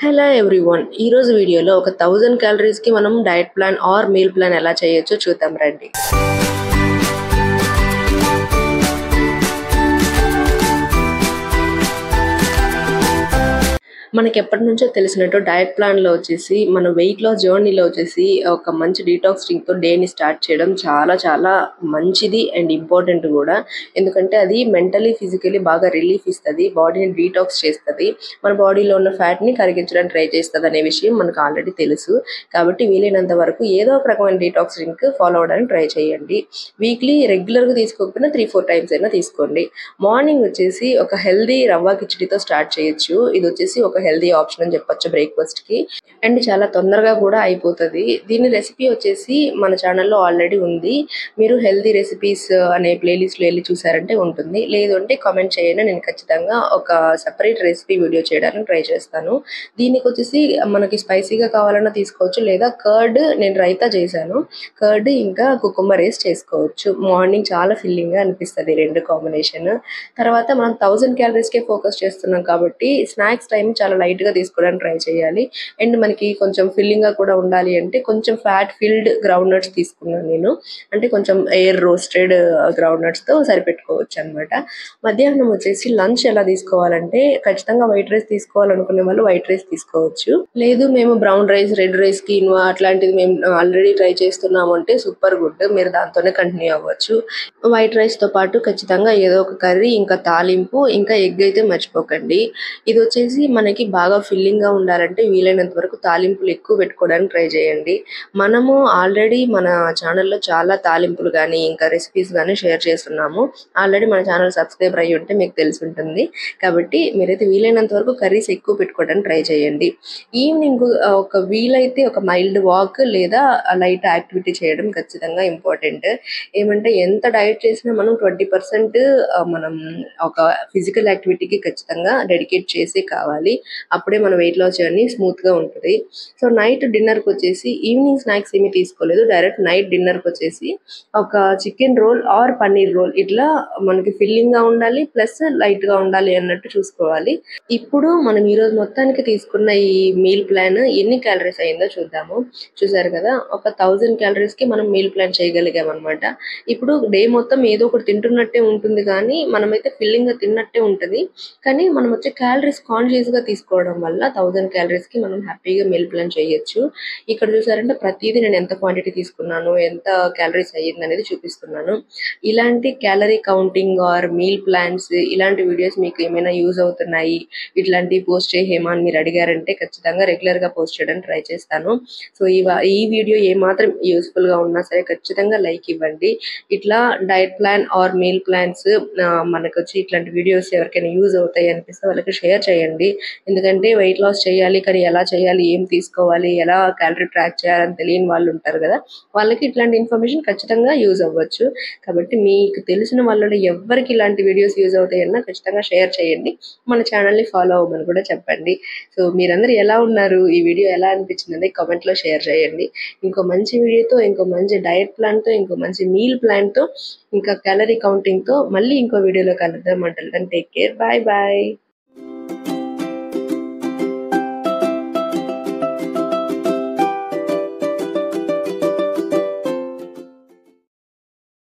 Hello everyone. ఈరోజు వీడియోలో ఒక 1000 క్యాలరీస్కి మనం diet plan or meal plan ఎలా చేయొచ్చో చూద్దాం రండి. మనకి ఎప్పటినుంచో తెలిసినట్టు డైట్ ప్లాన్‌లో వచ్చేసి మన వెయిట్ లాస్ జర్నీలో వచ్చేసి ఒక మంచి డీటాక్స్ డ్రింక్‌తో డేని స్టార్ట్ చేయడం చాలా చాలా మంచిది అండ్ ఇంపార్టెంట్ కూడా. ఎందుకంటే అది మెంటలీ, ఫిజికలీ బాగా రిలీఫ్ ఇస్తది. బాడీని డీటాక్స్ చేస్తది. మన బాడీలో ఉన్న ఫ్యాట్‌ని కరిగించడానికి ట్రై చేస్తదనే విషయం మనకు ఆల్రెడీ తెలుసు. కాబట్టి వీలైనంత వరకు ఏదో ఒక రకమైన డీటాక్స్ డ్రింక్ ఫాలో అవ్వడానికి ట్రై చేయండి. వీక్లీ రెగ్యులర్‌గా తీసుకోకపోయినా 3-4 టైమ్స్ అయినా తీసుకోండి. మార్నింగ్ వచ్చేసి ఒక హెల్తీ రవ్వ కిచిడితో స్టార్ట్ చేయొచ్చు. ఇది వచ్చేసి ఒక హెల్తీ ఆప్షన్ అని చెప్పొచ్చు బ్రేక్‌ఫాస్ట్‌కి. అండ్ చాలా తొందరగా కూడా అయిపోతది. దీని రెసిపీ వచ్చేసి మన ఛానల్‌లో ఆల్రెడీ ఉంది. మీరు హెల్తీ రెసిపీస్ అనే ప్లేలిస్ట్‌లో వెళ్లి చూసారంటే ఉంటుంది. లేదు అంటే కామెంట్ చేయండి. నేను ఖచ్చితంగా ఒక సెపరేట్ రెసిపీ వీడియో చేయడానికి ట్రై చేస్తాను. దీనికి వచ్చేసి మనకి స్పైసీగా కావాలన్నా తీసుకోవచ్చు, లేదా కర్డ్ నేను రైతా చేశాను. కర్డ్ ఇంకా కుకుంబర్ వేసి చేసుకోవచ్చు. మార్నింగ్ చాలా ఫిల్లింగ్‌గా అనిపిస్తది రెండు కాంబినేషన్. తర్వాత మనం 1000 క్యాలరీస్‌కే ఫోకస్ చేస్తున్నాం కాబట్టి స్నాక్స్ టైమ్ చాలా లైట్‌గా తీసుకోవడానికి ట్రై చేయాలి. అండ్ మనకి కొంచెం ఫిల్లింగ్‌గా కూడా ఉండాలి అంటే కొంచెం ఫ్యాట్ ఫిల్డ్ గ్రౌండ్ నట్స్ తీసుకున్నాను నేను. అంటే కొంచెం ఎయిర్ రోస్టెడ్ గ్రౌండ్ నట్స్‌తో సరిపెట్టుకోవచ్చు అన్నమాట. మధ్యాహ్నం వచ్చేసి లంచ్ ఎలా తీసుకోవాలంటే ఖచ్చితంగా వైట్ రైస్ తీసుకోవాలనుకునే వాళ్ళు వైట్ రైస్ తీసుకోవచ్చు. లేదు మేము brown rice, red rice, quinoa అట్లాంటిది మేము ఆల్రెడీ ట్రై చేస్తున్నాము అంటే సూపర్ గుడ్. మీరు దాంతోనే కంటిన్యూ అవ్వచ్చు. వైట్ రైస్‌తో పాటు ఖచ్చితంగా ఏదో ఒక కర్రీ, ఇంకా తాలింపు, ఇంకా ఎగ్ అయితే మర్చిపోకండి. ఇది వచ్చేసి మనకి బాగా ఫిల్లింగ్‌గా ఉండాలంటే వీలైనంత వరకు తాలింపులు ఎక్కువ పెట్టుకోవడానికి ట్రై చేయండి. మనము ఆల్రెడీ మన ఛానల్‌లో చాలా తాలింపులు గానీ, ఇంకా రెసిపీస్ గానీ షేర్ చేస్తున్నాము. ఆల్రెడీ మన ఛానల్ సబ్స్క్రైబర్ అయ్యి ఉంటే మీకు తెలిసుంటుంది. కాబట్టి మీరైతే వీలైనంత వరకు కర్రీస్ ఎక్కువ పెట్టుకోవడానికి ట్రై చేయండి. ఈవినింగ్ ఒక వీలైతే ఒక మైల్డ్ వాక్ లేదా లైట్ యాక్టివిటీ చేయడం ఖచ్చితంగా ఇంపార్టెంట్. ఏమంటే ఎంత డైట్ చేసినా మనం 20% మనం ఒక ఫిజికల్ యాక్టివిటీకి ఖచ్చితంగా డెడికేట్ చేసే కావాలి. అప్పుడే మన వెయిట్ లాస్ జర్నీ స్మూత్‌గా ఉంటది. సో నైట్ డిన్నర్‌కి వచ్చేసి ఈవినింగ్ స్నాక్స్ ఏమీ తీసుకోలేదు. డైరెక్ట్ నైట్ డిన్నర్‌కి వచ్చేసి ఒక chicken roll or paneer roll ఇట్లా మనకి ఫిల్లింగ్‌గా ఉండాలి, ప్లస్ లైట్‌గా ఉండాలి అన్నట్టు చూసుకోవాలి. ఇప్పుడు మనం ఈరోజు మొత్తానికి తీసుకున్న ఈ మీల్ ప్లాన్ ఎన్ని క్యాలరీస్ అయిందో చూద్దాము. చూసారు కదా, ఒక 1000 క్యాలరీస్‌కి మనం మీల్ ప్లాన్ చేయగలిగాం అన్నమాట. ఇప్పుడు డే మొత్తం ఏదో ఒకటి తింటున్నట్టే ఉంటుంది కానీ మనమైతే ఫిల్లింగ్‌గా తిన్నట్టే ఉంటది. కానీ మనం వచ్చే క్యాలరీస్ కాన్షియస్‌గా తీసుకోవడం వల్ల 1000 క్యాలరీస్‌కి మనం హ్యాపీగా మీల్ ప్లాన్ చేయొచ్చు. ఇక్కడ చూసారంటే ప్రతిదీ నేను ఎంత క్వాంటిటీ తీసుకున్నాను, ఎంత క్యాలరీస్ అయ్యిందనేది చూపిస్తున్నాను. ఇలాంటి calorie counting or meal plans ఇలాంటి వీడియోస్ మీకు ఏమైనా యూజ్ అవుతున్నాయి, ఇట్లాంటివి పోస్ట్ చేయి హేమ అని మీరు అడిగారంటే ఖచ్చితంగా రెగ్యులర్‌గా పోస్ట్ చేయడానికి ట్రై చేస్తాను. సో ఈ వీడియో ఏమాత్రం యూస్‌ఫుల్‌గా ఉన్నా సరే ఖచ్చితంగా లైక్ ఇవ్వండి. ఇట్లా diet plan or meal plans మనకొచ్చి ఇట్లాంటి వీడియోస్ ఎవరికైనా యూజ్ అవుతాయి అనిపిస్తే వాళ్ళకి షేర్ చేయండి. ఎందుకంటే వెయిట్ లాస్ చేయాలి కానీ ఎలా చేయాలి, ఏం తీసుకోవాలి, ఎలా క్యాలరీ ట్రాక్ చేయాలని తెలియని వాళ్ళు ఉంటారు కదా, వాళ్ళకి ఇట్లాంటి ఇన్ఫర్మేషన్ ఖచ్చితంగా యూజ్ అవ్వచ్చు. కాబట్టి మీకు తెలిసిన వాళ్ళలో ఎవరికి ఇలాంటి వీడియోస్ యూజ్ అవుతాయన్నా ఖచ్చితంగా షేర్ చేయండి. మన ఛానల్ని ఫాలో అవ్వమని కూడా చెప్పండి. సో మీరందరూ ఎలా ఉన్నారు, ఈ వీడియో ఎలా అనిపించింది కామెంట్లో షేర్ చేయండి. ఇంకో మంచి వీడియోతో, ఇంకో మంచి డైట్ ప్లాన్తో, ఇంకో మంచి మీల్ ప్లాన్తో, ఇంకా క్యాలరీ కౌంటింగ్తో మళ్ళీ ఇంకో వీడియోలో కలుద్దాం. Until then take care. Bye bye.